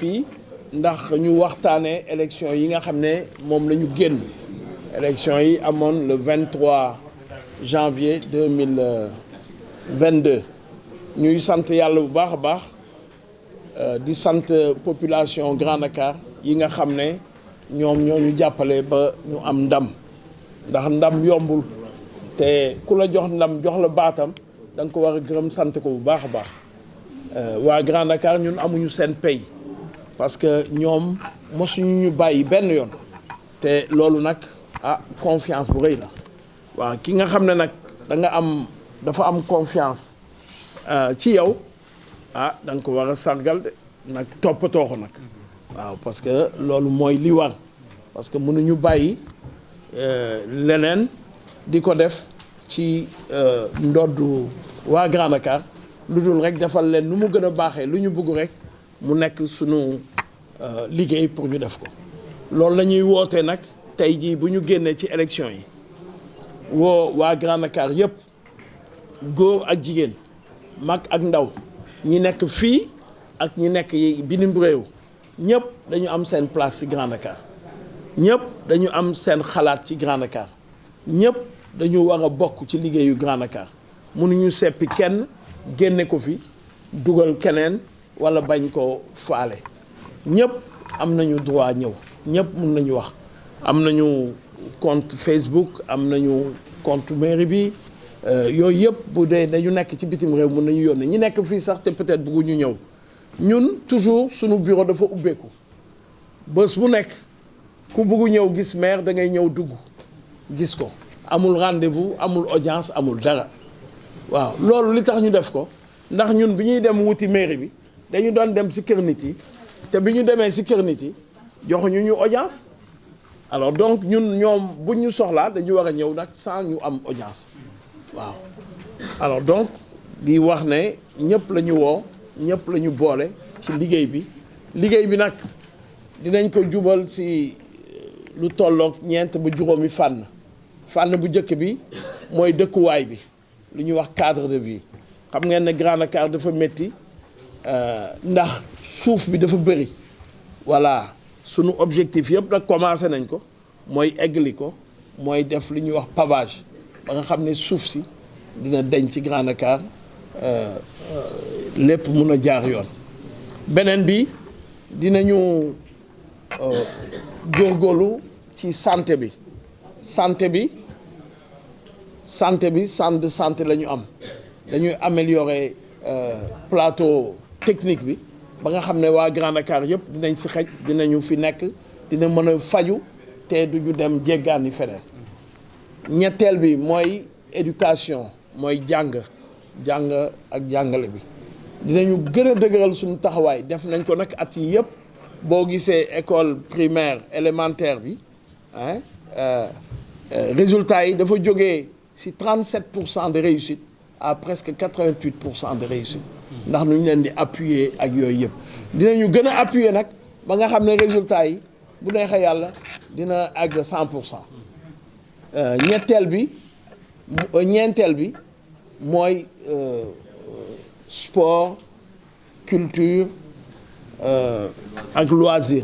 fii ndax ñu waxtaanee élection yi nga xam ne moom la ñu génn élection yi amoon le 23 janvier 2022 ñuy sant yàlla bu baax a baax di sant population Grand Dakar yi nga xam ne ñoom ñoo ñu jàppale ba ñu am ndam ndax ndam yombul te ku la jox ndam jox la baatam da nga ko war a gërëm sant ko bu baax a baax waa Grand Dakar ñun amuñu seen pay parce que ñoom mosuñu ñu bàyyi benn yoon te loolu nag confiance bu rëy la waaw ki nga xam ne nag dafa am confiance ci yow da nga ko war a sargal de nag toppatoo ko nag waaw parce que loolu mooy li war parce que mënuñu bàyyi leneen di ko def ci ndoddu waa Grand Dakar lu dul rek defal leen nu mu gën a baaxee lu ñu bëgg rek mu nekk sunu liggéey pour ñu def ko loolu la ñuy woote nag tey jii bu ñu génnee ci élection yi woo waa Grand Dakar yëpp góor ak jigéen mag ak ndaw ñi nekk fii ak ñi nekk bitim réew ñëpp dañu am seen place ci Grand Dakar ñëpp dañu am seen xalaat ci Grand Dakar ñëpp dañu war a bokk ci liggéeyu Grand Dakar mënuñu seppi kenn génne ko fi dugal keneen walla bañ ko faale ñëpp am nañu droit ñëw ñëpp mun nañu wax am nañu compte Facebook am nañu compte mairie bi yooyu yëpp bu dee dañu nekk ci bitim réew mun nañu yónnee ñi nekk fii sax te peut-être bëgguñu ñëw ñun toujours sunu bureau dafa ubbeeku bés bu nekk ku bëggu ñëw gis maire da ngay ñëw dugg gis ko amul rendez-vous amul audience amul dara waaw loolu li tax ñu def ko ndax ñun bi ñuy dem wuti mairie bi dañu doon dem ci kër nit yi te bi ñu demee ci kër nit yi joxuñu ñu audience alors donc ñun ñoom buñ ñu soxlaa dañu war a ñëw nag sans ñu am audience waaw alors donc di wax ne ñëpp la ñu woo ñëpp la ñu boole ci liggéey bi nag dinañ ko jubal ci lu tolloog ñeent ba juróomi fànn bu njëkk bi mooy dëkkuwaay bi lu ñuy wax cadre de vie xam ngeen ne Grand Dakar dafa métti ndax suuf bi dafa bëri voilà sunu objectif yëpp nag commencé nañ ko mooy eggali ko mooy def lu ñuy wax pavage ba nga xam ne suuf si dina deñ ci Grand Dakar lépp mun a jaar yoon beneen bi dinañu góorgóorlu ci santé bi centre de santé la ñu am dañuy améliorer plateau technique bi ba nga xam ne waa Grand Dakar yëpp dinañ si xej dinañu fi nekk dina mën a faju te duñu dem jéggaani feneen ñetteel bi mooy éducation mooy jàng ak jàngale bi dinañu gën a dëgëral suñu taxawaay def nañ ko nag at yi yëpp boo gisee école primaire élémentaire bi résultats yi dafa jógee ci 37% de réussite à presque 88% de réussite ndax nu ñu leen di appuyer ak yooyu yëpp dinañu gën a appuyer nag ba nga xam ne résultats yi bu neexee yàlla dina àgg 100%. ñeenteel bi mooy sport culture ak loisir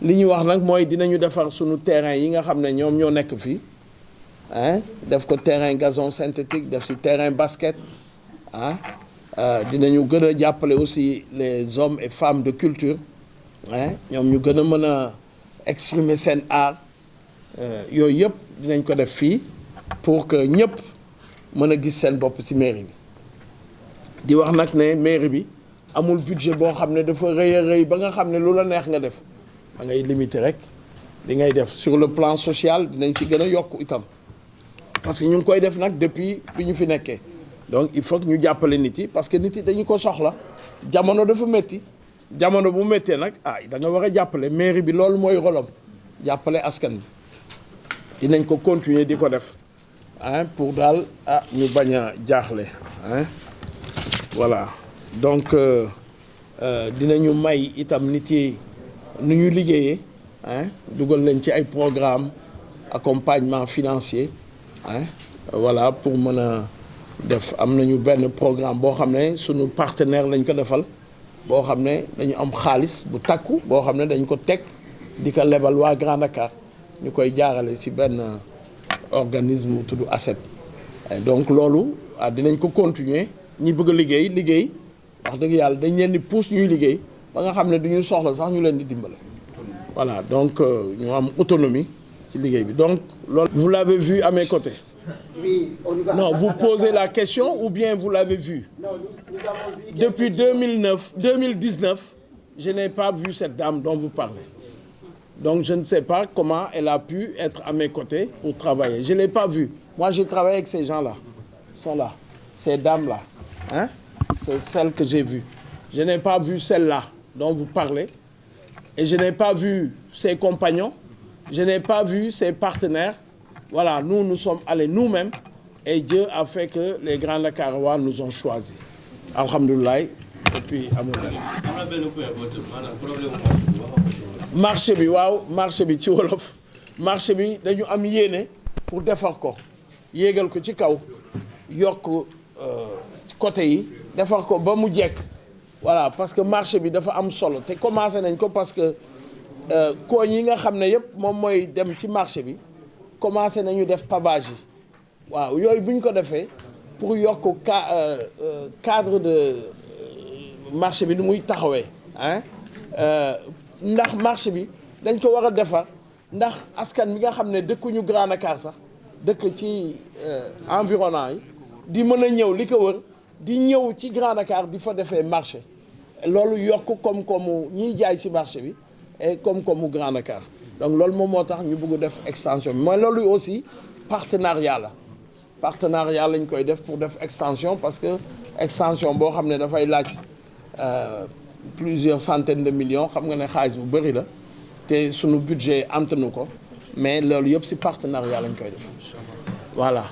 li ñuy wax nag mooy dinañu defar sunu terrain yi nga xam ne ñoom ñoo nekk fii def ko terrain gazon synthétique def ci terrain basket dinañu gën a jàppale aussi les hommes et femmes de culture ñoom ñu gën a mën a exprimer seen art yooyu yëpp dinañ ko def fii pour que ñëpp mën a gis seen bopp ci mairie bi di wax nag ne mairie bi amul budget boo xam ne dafa rëy a rëy ba nga xam ne lu la neex nga def da ngay limiter rek li ngay def sur le plan social dinañ ci gën a yokk itam parce que ñu ngi koy def nag depuis bi ñu fi nekkee donc il faut que ñu jàppale nit yi parce que nit yi dañu ko soxla jamono dafa métti jamono bu méttee nag da nga war a jàppale mairie bi loolu mooy rolam jàppale askan bi dinañ ko continuer di ko def pour daal ñu bañ a jaaxle voilà donc dinañu may itam nit yi nu ñu liggéeyee dugal leen ci ay programme accompagnement financier voilà pour mën a def am nañu benn programme boo xam ne sunu partenaire lañ ko defal boo xam ne dañu am xaalis bu takku boo xam ne dañ ko teg di ko lebal waa Grand Dakar ñu koy jaarale ci benn organisme tudd ACEP. Donc loolu dinañ ko continuer ñi bëgg a liggéey wax dëgg yàlla dañ leen di pousse ñuy liggéey ba nga xam ne du ñu soxla sax ñu leen di dimbale. Voilà, donc ñu am autonomie ci liggéey bi donc loolu. Vous l'avez vu à mes côtés. Oui, on y va. Non, vous posez la question ou bien vous l'avez vu? Non, nous avons vu. Depuis 2019, je n'ai pas vu cette dame dont vous parlez. Donc je ne sais pas comment elle a pu être à mes côtés pour travailler. Je ne l'ai pas vue. Moi, j'ai travaillé avec ces gens-là. Ils sont là. Ces dames-là. Hein? C'est celle que j'ai vue. Je n'ai pas vu celle-là dont vous parlez. Et je n'ai pas vu ses compagnons. Je n'ai pas vu ses partenaires. Voilà, nous sommes allés nous-mêmes. Et Dieu a fait que les Grands Dakarois nous ont choisis. Alhamdoulilah. Et puis, amoudallah. Marché bi waaw marché bi ci wolof marché bi dañu am yéene pour defar ko yéegal ko ci kaw yokk côté yi defar ko ba mu jekk voilà parce que marché bi dafa am solo te commencé nañ ko parce que kooñ yi nga xam ne yëpp moom mooy dem ci marché bi commencé nañu def pavage yi waaw yooyu bu ñu ko defee pour yokk cadre de marché bi nu muy taxawee hein ndax marché bi dañ ko war a defar ndax askan bi nga xam ne dëkkuñu Grand Dakar sax dëkk ci environnant yi di mën a ñëw li ko wër di ñëw ci Grand Dakar di fa defee marché loolu yokk koom-koomu ñiy jaay ci marché bi et koom-koomu Grand Dakar donc loolu moom moo tax ñu bëgg def extension bi mooy loolu aussi partenariat lañ koy def pour def extension parce que extension boo xam ne dafay laaj plusieurs centaines de millions xam nga ne xaalis bu bëri la te sunu budget antanu ko mais loolu yëpp ci partenariat lañ koy def voilà